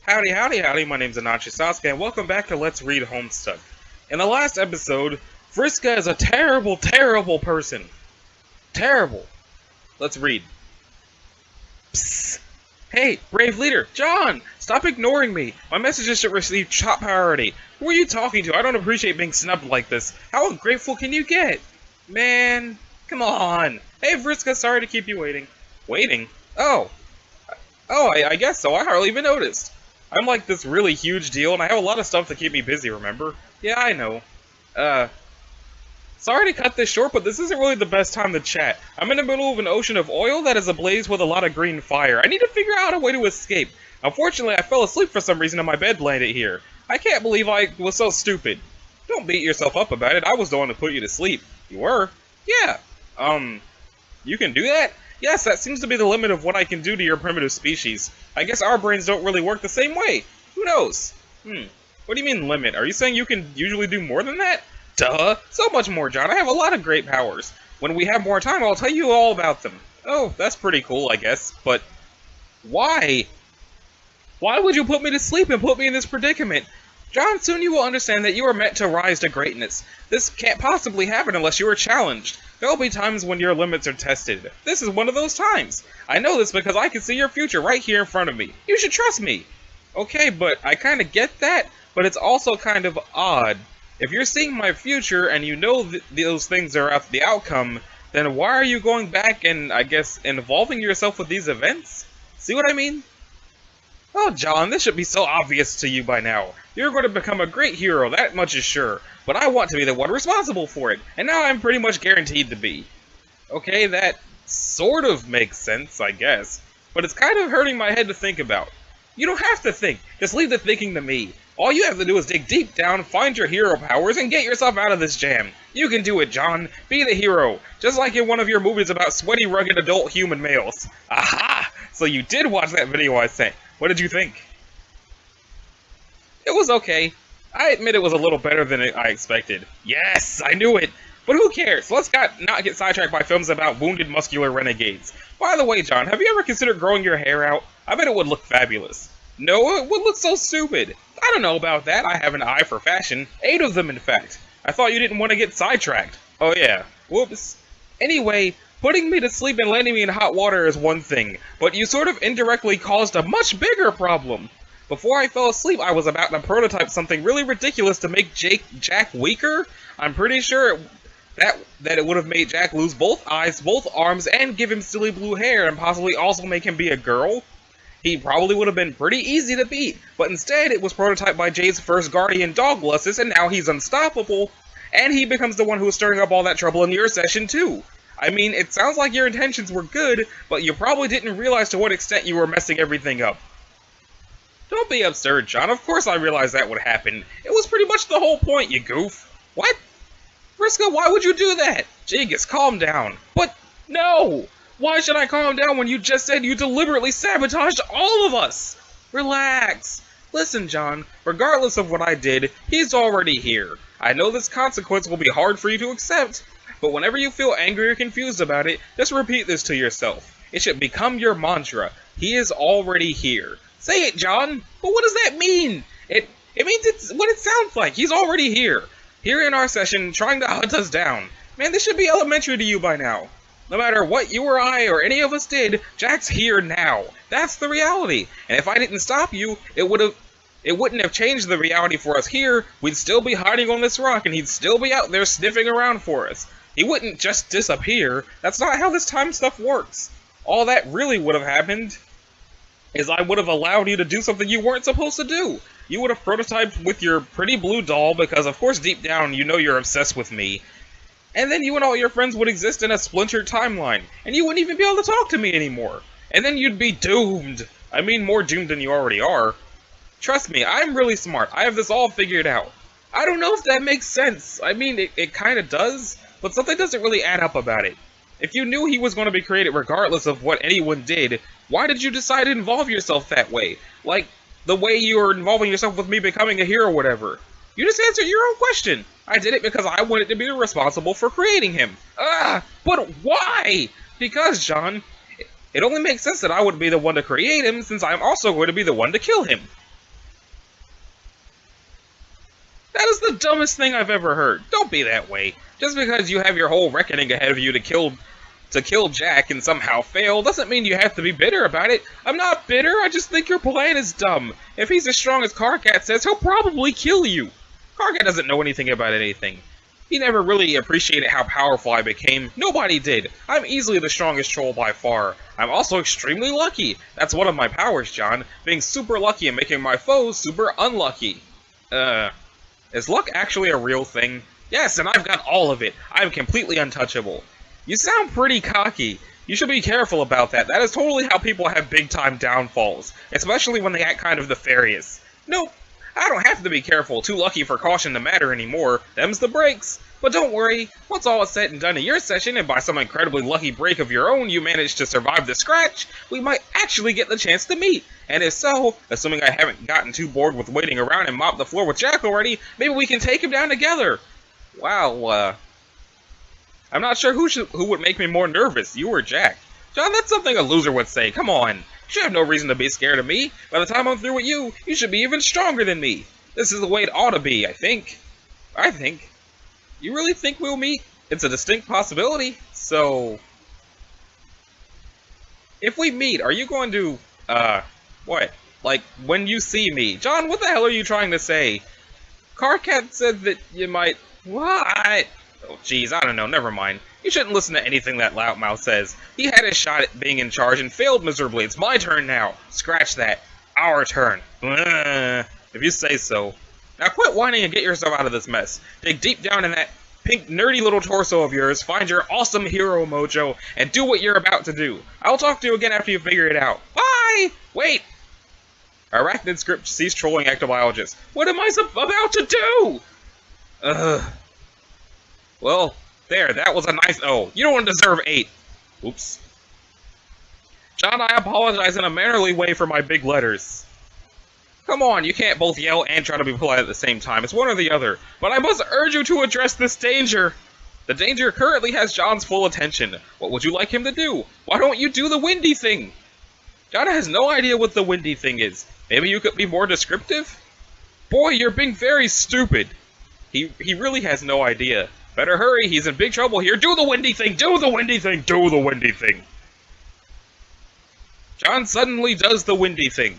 Howdy, howdy, howdy, my name's Anachi Sasuke, and welcome back to Let's Read Homestuck. In the last episode, Vriska is a terrible, terrible person. Terrible. Let's read. Psst. Hey, brave leader, John! Stop ignoring me! My messages should receive top priority. Who are you talking to? I don't appreciate being snubbed like this. How ungrateful can you get? Man, come on. Hey, Vriska, sorry to keep you waiting. Waiting? Oh, I guess so. I hardly even noticed. I'm like this really huge deal, and I have a lot of stuff to keep me busy, remember? Yeah, I know. Sorry to cut this short, but this isn't really the best time to chat. I'm in the middle of an ocean of oil that is ablaze with a lot of green fire. I need to figure out a way to escape. Unfortunately, I fell asleep for some reason and my bed landed here. I can't believe I was so stupid. Don't beat yourself up about it. I was the one to put you to sleep. You were? Yeah. You can do that? Yes, that seems to be the limit of what I can do to your primitive species. I guess our brains don't really work the same way. Who knows? What do you mean limit? Are you saying you can usually do more than that? Duh! So much more, John. I have a lot of great powers. When we have more time, I'll tell you all about them. Oh, that's pretty cool, I guess. But why? Why would you put me to sleep and put me in this predicament? John, soon you will understand that you are meant to rise to greatness. This can't possibly happen unless you are challenged. There will be times when your limits are tested. This is one of those times. I know this because I can see your future right here in front of me. You should trust me. Okay, but I kind of get that, but it's also kind of odd. If you're seeing my future and you know those things are the outcome, then why are you going back and, I guess, involving yourself with these events? See what I mean? Oh, John, this should be so obvious to you by now. You're going to become a great hero, that much is sure. But I want to be the one responsible for it, and now I'm pretty much guaranteed to be. Okay, that sort of makes sense, I guess. But it's kind of hurting my head to think about. You don't have to think, just leave the thinking to me. All you have to do is dig deep down, find your hero powers, and get yourself out of this jam. You can do it, John. Be the hero. Just like in one of your movies about sweaty, rugged adult human males. Aha! So you did watch that video I sent. What did you think? It was okay. I admit it was a little better than I expected. Yes, I knew it. But who cares? Let's not get sidetracked by films about wounded muscular renegades. By the way, John, have you ever considered growing your hair out? I bet it would look fabulous. No, it would look so stupid. I don't know about that. I have an eye for fashion. 8 of them, in fact. I thought you didn't want to get sidetracked. Oh yeah. Whoops. Anyway, putting me to sleep and landing me in hot water is one thing, but you sort of indirectly caused a much bigger problem. Before I fell asleep, I was about to prototype something really ridiculous to make Jack weaker. I'm pretty sure that it would have made Jack lose both eyes, both arms, and give him silly blue hair, and possibly also make him be a girl. He probably would have been pretty easy to beat, but instead it was prototyped by Jade's first guardian, Douglas, and now he's unstoppable. And he becomes the one who is stirring up all that trouble in your session too. I mean, it sounds like your intentions were good, but you probably didn't realize to what extent you were messing everything up. Don't be absurd, John. Of course I realized that would happen. It was pretty much the whole point, you goof. What? Vriska, why would you do that? Jigus, calm down. But, no! Why should I calm down when you just said you deliberately sabotaged all of us? Relax. Listen, John, regardless of what I did, he's already here. I know this consequence will be hard for you to accept, but whenever you feel angry or confused about it, just repeat this to yourself. It should become your mantra. He is already here. Say it, John. But what does that mean? It means it's what it sounds like. He's already here. Here in our session, trying to hunt us down. Man, this should be elementary to you by now. No matter what you or I or any of us did, Jack's here now. That's the reality. And if I didn't stop you, it wouldn't have changed the reality for us here. We'd still be hiding on this rock, and he'd still be out there sniffing around for us. He wouldn't just disappear. That's not how this time stuff works. All that really would have happened is I would have allowed you to do something you weren't supposed to do. You would have prototyped with your pretty blue doll, because of course deep down you know you're obsessed with me. And then you and all your friends would exist in a splintered timeline, and you wouldn't even be able to talk to me anymore. And then you'd be doomed. I mean, more doomed than you already are. Trust me, I'm really smart. I have this all figured out. I don't know if that makes sense. I mean, it kind of does, but something doesn't really add up about it. If you knew he was going to be created regardless of what anyone did, why did you decide to involve yourself that way? Like, the way you were involving yourself with me becoming a hero or whatever. You just answered your own question. I did it because I wanted to be responsible for creating him. But why? Because, John, it only makes sense that I would be the one to create him, since I'm also going to be the one to kill him. dumbest thing I've ever heard. Don't be that way. Just because you have your whole reckoning ahead of you to kill Jack and somehow fail doesn't mean you have to be bitter about it. I'm not bitter, I just think your plan is dumb. If he's as strong as Karkat says, he'll probably kill you. Karkat doesn't know anything about anything. He never really appreciated how powerful I became. Nobody did. I'm easily the strongest troll by far. I'm also extremely lucky. That's one of my powers, John. Being super lucky and making my foes super unlucky. Is luck actually a real thing? Yes, and I've got all of it. I'm completely untouchable. You sound pretty cocky. You should be careful about that. That is totally how people have big-time downfalls, especially when they act kind of nefarious. Nope, I don't have to be careful. Too lucky for caution to matter anymore. Them's the breaks. But don't worry, once all is said and done in your session, and by some incredibly lucky break of your own you manage to survive the scratch, we might actually get the chance to meet. And if so, assuming I haven't gotten too bored with waiting around and mopped the floor with Jack already, maybe we can take him down together. Wow, I'm not sure who would make me more nervous, you or Jack. John, that's something a loser would say. Come on. You should have no reason to be scared of me. By the time I'm through with you, you should be even stronger than me. This is the way it ought to be, I think. You really think we'll meet? It's a distinct possibility. So, if we meet, are you going to, what? Like, when you see me? John, what the hell are you trying to say? Karkat said that you might... What? Oh, jeez, I don't know, never mind. You shouldn't listen to anything that Loudmouth says. He had his shot at being in charge and failed miserably. It's my turn now. Scratch that. Our turn. If you say so. Now quit whining and get yourself out of this mess. Dig deep down in that pink, nerdy little torso of yours, find your awesome hero mojo, and do what you're about to do. I'll talk to you again after you figure it out. Bye! Wait! Arachnid script ceased trolling ectobiologists. What am I about to do? Well, there, that was a nice... Oh, you don't deserve 8. Oops. John, I apologize in a mannerly way for my big letters. Come on, you can't both yell and try to be polite at the same time. It's one or the other. But I must urge you to address this danger. The danger currently has John's full attention. What would you like him to do? Why don't you do the windy thing? John has no idea what the windy thing is. Maybe you could be more descriptive? Boy, you're being very stupid. He really has no idea. Better hurry, he's in big trouble here. Do the windy thing! Do the windy thing! Do the windy thing! John suddenly does the windy thing.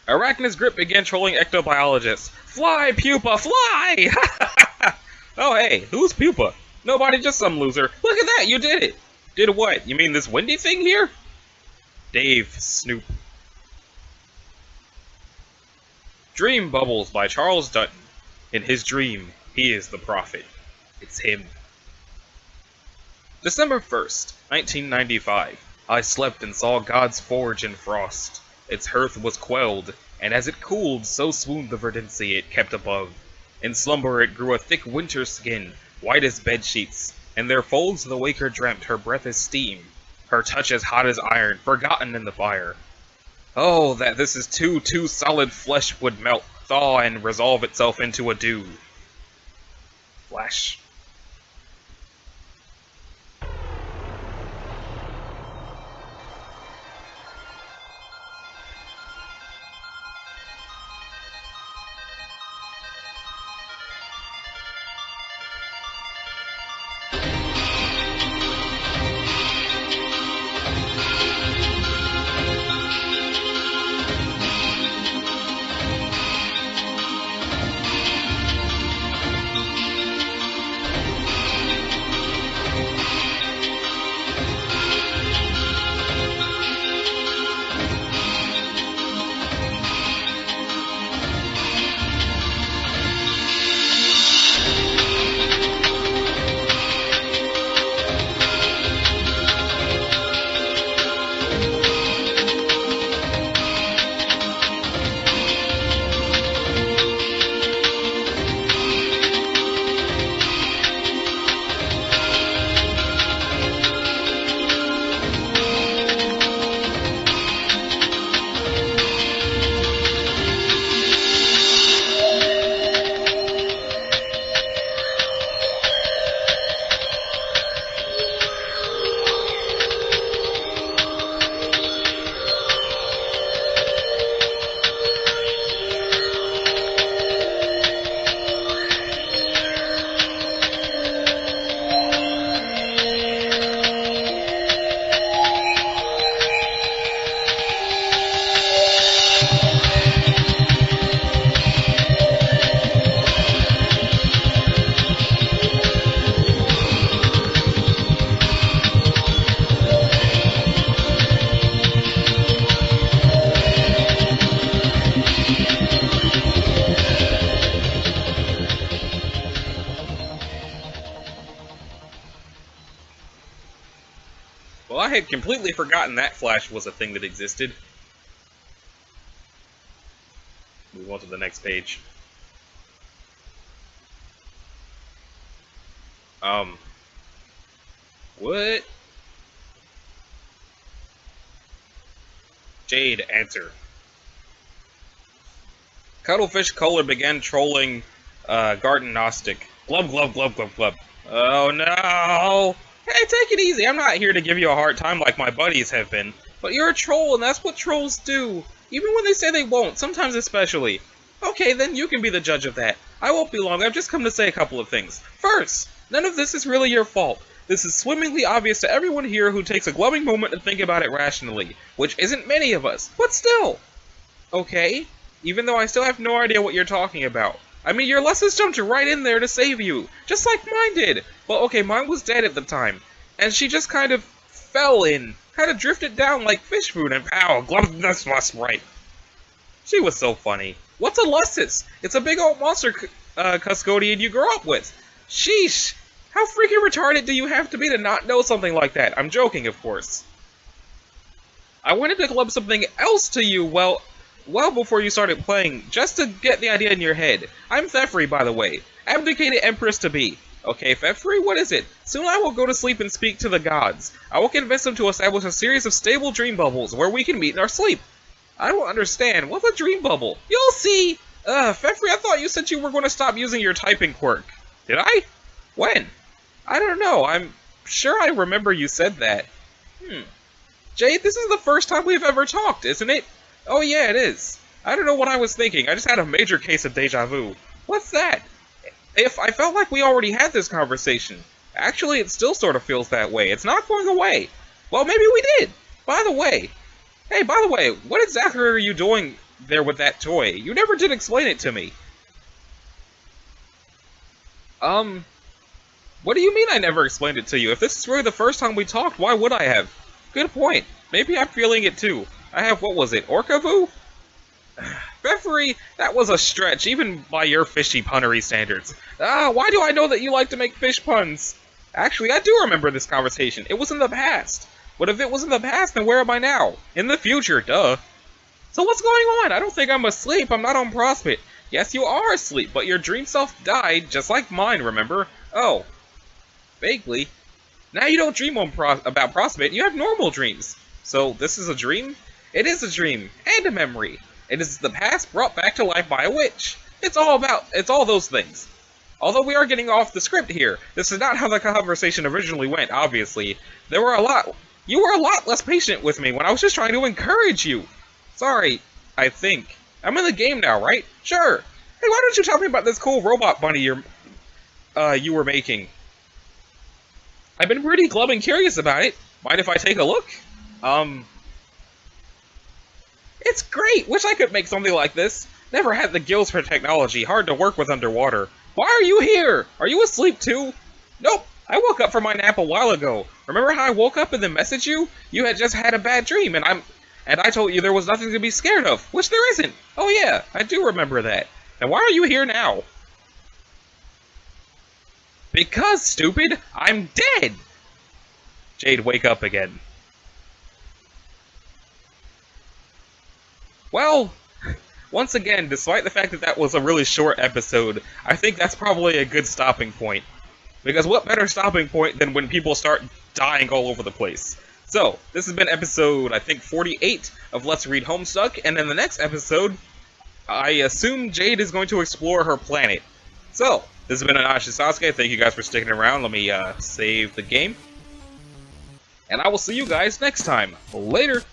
Arachnid's grip began trolling ectobiologists. Fly, pupa, fly! Oh hey, who's pupa? Nobody, just some loser. Look at that, you did it! Did what? You mean this windy thing here? Dave Snoop. Dream Bubbles by Charles Dutton. In his dream, he is the prophet. It's him. December 1st, 1995. I slept and saw God's forge in frost. Its hearth was quelled, and as it cooled, so swooned the verdancy it kept above. In slumber it grew a thick winter skin, white as bedsheets, and their folds the waker dreamt her breath as steam, her touch as hot as iron, forgotten in the fire. Oh, that this is too solid flesh would melt, thaw, and resolve itself into a dew. Flash. had completely forgotten that Flash was a thing that existed. Move on to the next page. What? Jade, answer. Cuttlefish Kohler began trolling Garden Gnostic. Glub, glub, glub, glub, glub. Oh no! Hey, take it easy. I'm not here to give you a hard time like my buddies have been. But you're a troll, and that's what trolls do. Even when they say they won't, sometimes especially. Okay, then you can be the judge of that. I won't be long. I've just come to say a couple of things. First, none of this is really your fault. This is swimmingly obvious to everyone here who takes a glowing moment to think about it rationally, which isn't many of us, but still. Okay, even though I still have no idea what you're talking about. I mean, your lessons jumped right in there to save you, just like mine did. Well, okay, mine was dead at the time, and she just kind of fell in, kind of drifted down like fish food, and pow, that's right. She was so funny. What's a Lussus? It's a big old monster custodian you grew up with. Sheesh. How freaking retarded do you have to be to not know something like that? I'm joking, of course. I wanted to club something else to you well before you started playing, just to get the idea in your head. I'm Thefri, by the way. Abdicated Empress to be. Okay, Thefri, what is it? Soon I will go to sleep and speak to the gods. I will convince them to establish a series of stable dream bubbles where we can meet in our sleep. I don't understand. What's a dream bubble? You'll see! Thefri, I thought you said you were going to stop using your typing quirk. Did I? When? I don't know. I'm sure I remember you said that. Jade, this is the first time we've ever talked, isn't it? Oh yeah, it is. I don't know what I was thinking. I just had a major case of deja vu. What's that? I felt like we already had this conversation. Actually, it still sort of feels that way. It's not going away. Well, maybe we did. By the way, what exactly are you doing there with that toy? You never did explain it to me. What do you mean I never explained it to you? If this is really the first time we talked, why would I have? Good point. Maybe I'm feeling it too. I have, what was it, Orca-vu? Referee, that was a stretch, even by your fishy punnery standards. Why do I know that you like to make fish puns? Actually, I do remember this conversation. It was in the past. But if it was in the past, then where am I now? In the future, duh. So what's going on? I don't think I'm asleep. I'm not on Prospect. Yes, you are asleep, but your dream self died, just like mine, remember? Oh. Vaguely. Now you don't dream about Prospect, you have normal dreams. So, this is a dream? It is a dream, and a memory. It is the past brought back to life by a witch. It's all those things. Although we are getting off the script here, this is not how the conversation originally went, obviously. You were a lot less patient with me when I was just trying to encourage you. Sorry, I think. I'm in the game now, right? Sure. Hey, why don't you tell me about this cool robot bunny you were making? I've been pretty glum and curious about it. Mind if I take a look? It's great! Wish I could make something like this. Never had the gills for technology, hard to work with underwater. Why are you here? Are you asleep too? Nope, I woke up from my nap a while ago. Remember how I woke up and then messaged you? You had just had a bad dream and I told you there was nothing to be scared of, which there isn't. Oh yeah, I do remember that. Then why are you here now? Because, stupid, I'm dead! Jade, wake up again. Well, once again, despite the fact that that was a really short episode, I think that's probably a good stopping point. Because what better stopping point than when people start dying all over the place? So, this has been episode, I think, 48 of Let's Read Homestuck, and in the next episode, I assume Jade is going to explore her planet. So, this has been Anashi Sasuke. Thank you guys for sticking around. Let me save the game. And I will see you guys next time. Later!